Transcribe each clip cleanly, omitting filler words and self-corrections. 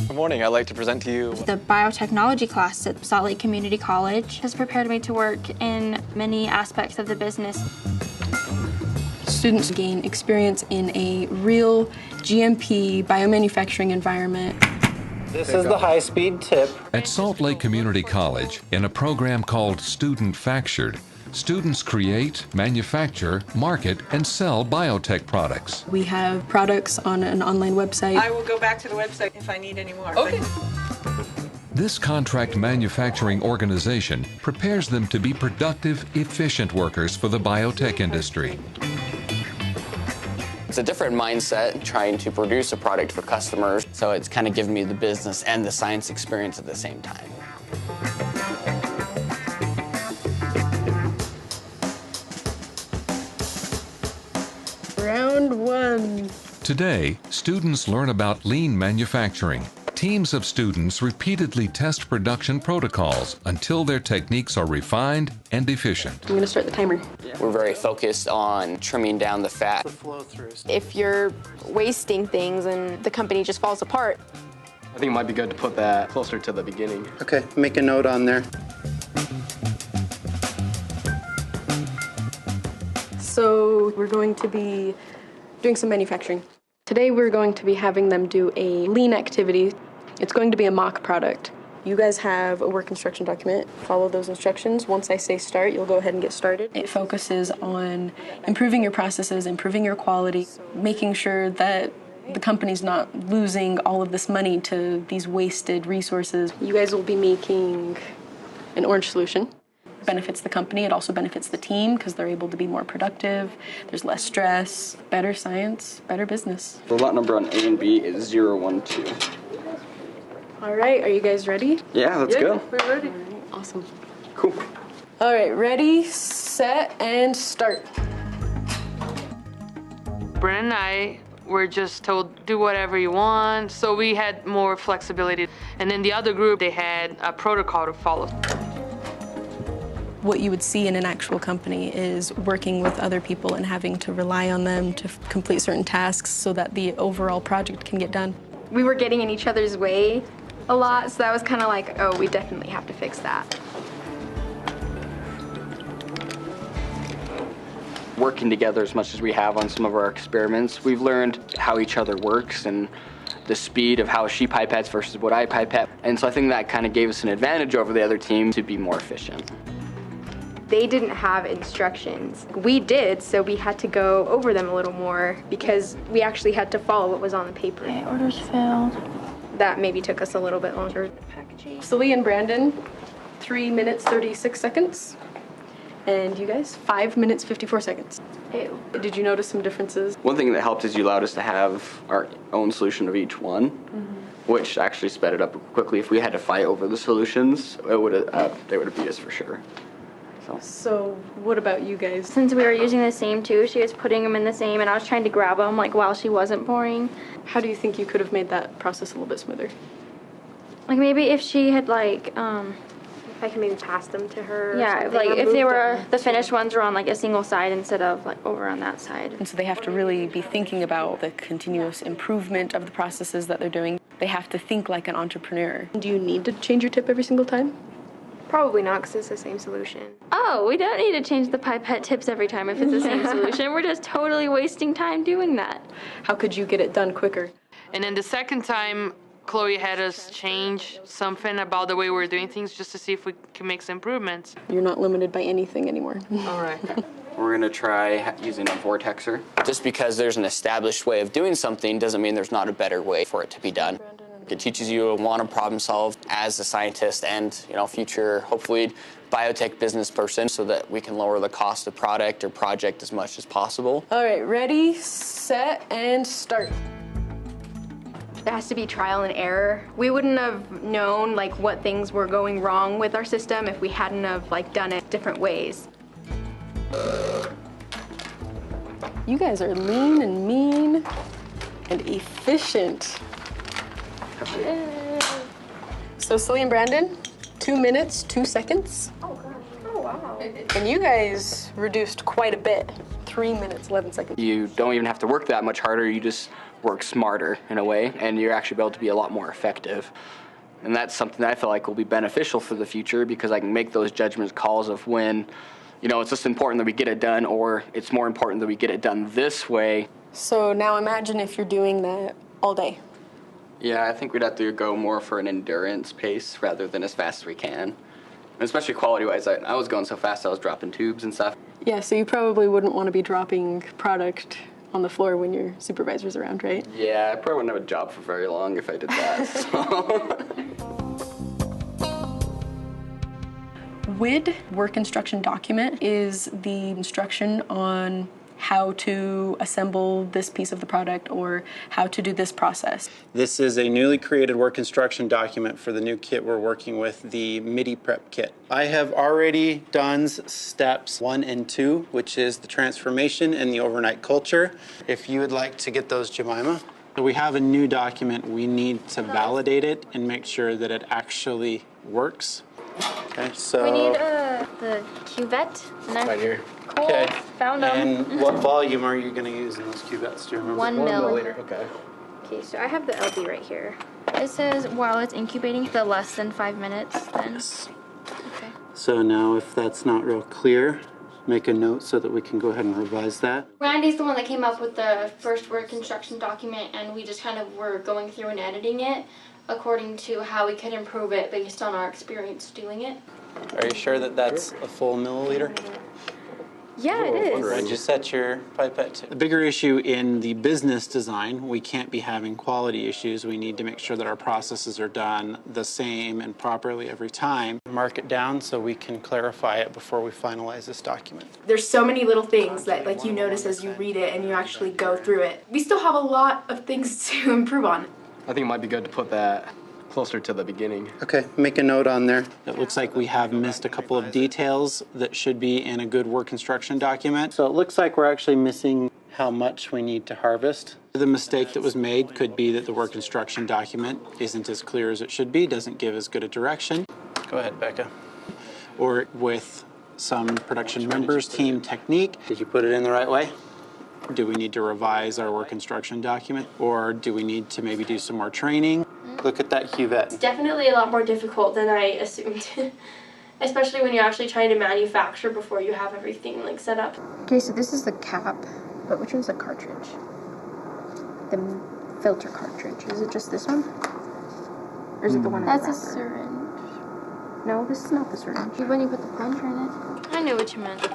Good morning. I'd like to present to you The biotechnology class at Salt Lake Community College has prepared me to work in many aspects of the business. Students gain experience in a real GMP biomanufacturing environment. This is the high-speed tip. At Salt Lake Community College, in a program called Student Factured, students create, manufacture, market, and sell biotech products. We have products on an online website. I will go back to the website if I need any more. Okay. This contract manufacturing organization prepares them to be productive, efficient workers for the biotech industry. It's a different mindset trying to produce a product for customers, so it's kind of given me the business and the science experience at the same time. Round one. Today, students learn about lean manufacturing. Teams of students repeatedly test production protocols until their techniques are refined and efficient. I'm going to start the timer. We're very focused on trimming down the fat. If you're wasting things and the company just falls apart. I think it might be good to put that closer to the beginning. Okay, make a note on there. So we're going to be doing some manufacturing. Today we're going to be having them do a lean activity. It's going to be a mock product. You guys have a work instruction document. Follow those instructions. Once I say start, you'll go ahead and get started. It focuses on improving your processes, improving your quality, making sure that the company's not losing all of this money to these wasted resources. You guys will be making an orange solution. It benefits the company, it also benefits the team because they're able to be more productive, there's less stress, better science, better business. The lot number on A and B is 012. All right, are you guys ready? Yeah, let's go. We're ready. Awesome. Cool. All right, ready, set, and start. Brennan and I were just told, do whatever you want, so we had more flexibility. And then the other group, they had a protocol to follow. What you would see in an actual company is working with other people and having to rely on them to complete certain tasks so that the overall project can get done. We were getting in each other's way a lot, so that was kind of like, oh, we definitely have to fix that. Working together as much as we have on some of our experiments, we've learned how each other works and the speed of how she pipettes versus what I pipette. And so I think that kind of gave us an advantage over the other team to be more efficient. They didn't have instructions. We did, so we had to go over them a little more because we actually had to follow what was on the paper. Okay, orders filled. That maybe took us a little bit longer. Sully and Brandon, 3 minutes, 36 seconds. And you guys, 5 minutes, 54 seconds. Ew. Did you notice some differences? One thing that helped is you allowed us to have our own solution of each one, which actually sped it up quickly. If we had to fight over the solutions, they would have beat us for sure. So what about you guys? Since we were using the same two, she was putting them in the same, and I was trying to grab them like while she wasn't pouring. How do you think you could have made that process a little bit smoother? Like maybe if she had like, If I can maybe pass them to her. yeah, like if they were, the finished ones were on like a single side instead of like over on that side. And so they have to really be thinking about the continuous improvement of the processes that they're doing. They have to think like an entrepreneur. Do you need to change your tip every single time? Probably not, because it's the same solution. Oh, we don't need to change the pipette tips every time if it's the same solution. We're just totally wasting time doing that. How could you get it done quicker? And then the second time, Chloe had us change something about the way we were doing things just to see if we can make some improvements. You're not limited by anything anymore. All right. We're gonna try using a vortexer. Just because there's an established way of doing something doesn't mean there's not a better way for it to be done. It teaches you to want to problem solve as a scientist and, future, hopefully, biotech business person so that we can lower the cost of product or project as much as possible. All right, ready, set, and start. It has to be trial and error. We wouldn't have known like what things were going wrong with our system if we hadn't have like done it different ways. You guys are lean and mean and efficient. So Sully and Brandon, 2 minutes, 2 seconds. Oh gosh. Oh wow. And you guys reduced quite a bit. 3 minutes, 11 seconds. You don't even have to work that much harder, you just work smarter in a way, and you're actually able to be a lot more effective. And that's something that I feel like will be beneficial for the future, because I can make those judgment calls of when, it's just important that we get it done, or it's more important that we get it done this way. So now imagine if you're doing that all day. Yeah, I think we'd have to go more for an endurance pace rather than as fast as we can. And especially quality-wise, I was going so fast I was dropping tubes and stuff. Yeah, so you probably wouldn't want to be dropping product on the floor when your supervisor's around, right? Yeah, I probably wouldn't have a job for very long if I did that. WID, Work Instruction Document, is the instruction on how to assemble this piece of the product or how to do this process. This is a newly created work instruction document for the new kit we're working with, the MIDI Prep Kit. I have already done steps 1 and 2, which is the transformation and the overnight culture. If you would like to get those, Jemima. So we have a new document. We need to validate it and make sure that it actually works. Okay, so... We need the cuvette. Right here. Cool. Okay. Found them. And what volume are you going to use in those cuvettes? Do you remember? 1 milliliter. Okay. Okay, so I have the LD right here. It says while it's incubating for less than 5 minutes, then. Okay. So now if that's not real clear, make a note so that we can go ahead and revise that. Randy's the one that came up with the first work instruction document, and we just kind of were going through and editing it according to how we could improve it based on our experience doing it. Are you sure that that's a full milliliter? Yeah, it is. Where'd you set your pipette to? The bigger issue in the business design, we can't be having quality issues. We need to make sure that our processes are done the same and properly every time. Mark it down so we can clarify it before we finalize this document. There's so many little things that you notice as you read it and you actually go through it. We still have a lot of things to improve on. I think it might be good to put that closer to the beginning. Okay, make a note on there. It looks like we have missed a couple of details that should be in a good work instruction document. So it looks like we're actually missing how much we need to harvest. The mistake that was made could be that the work instruction document isn't as clear as it should be, doesn't give as good a direction. Go ahead, Becca. Or with some production members, team technique. Did you put it in the right way? Do we need to revise our work instruction document? Or do we need to maybe do some more training? Look at that cuvette. Definitely a lot more difficult than I assumed. Especially when you're actually trying to manufacture before you have everything set up. Okay, so this is the cap, but which one's the cartridge? The filter cartridge. Is it just this one? Or is it the one in the That's a wrapper? syringe. No, this is not the syringe. When you put the plunger in it. I knew what you meant.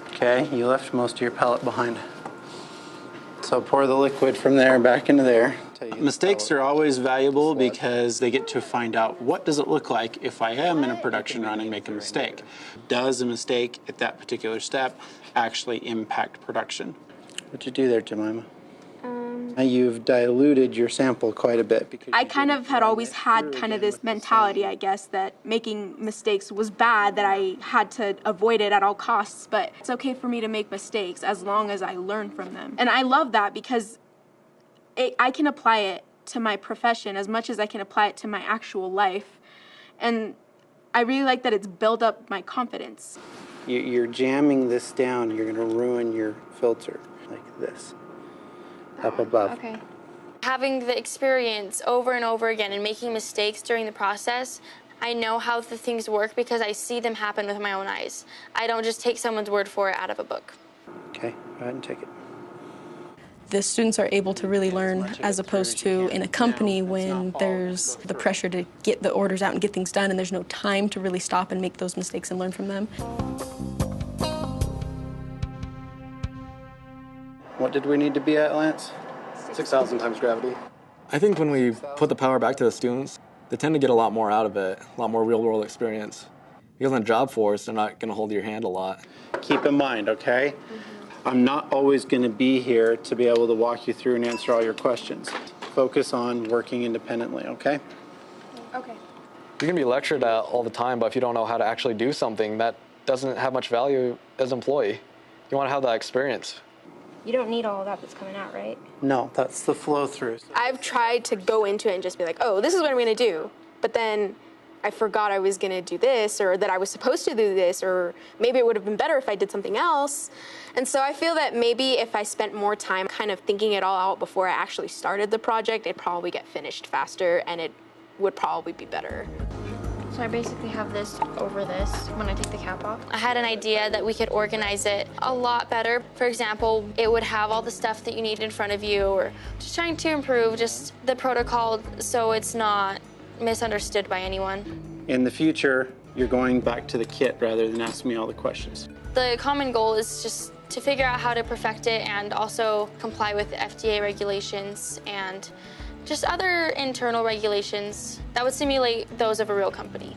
Okay, you left most of your pellet behind. So pour the liquid from there back into there. Mistakes are always valuable because they get to find out what does it look like if I am in a production run and make a mistake. Does a mistake at that particular step actually impact production? What'd you do there, Jemima? You've diluted your sample quite a bit. Because I kind of had always had kind of this mentality, I guess, that making mistakes was bad, that I had to avoid it at all costs, but it's okay for me to make mistakes as long as I learn from them. And I love that because I can apply it to my profession as much as I can apply it to my actual life. And I really like that it's built up my confidence. You're jamming this down, you're going to ruin your filter like this. Up above. Okay. Having the experience over and over again and making mistakes during the process, I know how the things work because I see them happen with my own eyes. I don't just take someone's word for it out of a book. Okay, go ahead and take it. The students are able to really learn as opposed to in a company when there's the pressure to get the orders out and get things done and there's no time to really stop and make those mistakes and learn from them. What did we need to be at, Lance? 6,000 times gravity. I think when we put the power back to the students, they tend to get a lot more out of it, a lot more real-world experience. Because on a job force, they're not going to hold your hand a lot. Keep in mind, okay? I'm not always going to be here to be able to walk you through and answer all your questions. Focus on working independently, okay? Okay. You can be lectured at all the time, but if you don't know how to actually do something, that doesn't have much value as an employee. You want to have that experience. You don't need all of that that's coming out, right? No, that's the flow through. I've tried to go into it and just be like, oh, this is what I'm going to do. But then I forgot I was gonna do this, or that I was supposed to do this, or maybe it would have been better if I did something else. And so I feel that maybe if I spent more time kind of thinking it all out before I actually started the project, it'd probably get finished faster and it would probably be better. So I basically have this over this when I take the cap off. I had an idea that we could organize it a lot better. For example, it would have all the stuff that you need in front of you, or just trying to improve just the protocol so it's not misunderstood by anyone. In the future, you're going back to the kit rather than asking me all the questions. The common goal is just to figure out how to perfect it and also comply with FDA regulations and just other internal regulations that would simulate those of a real company.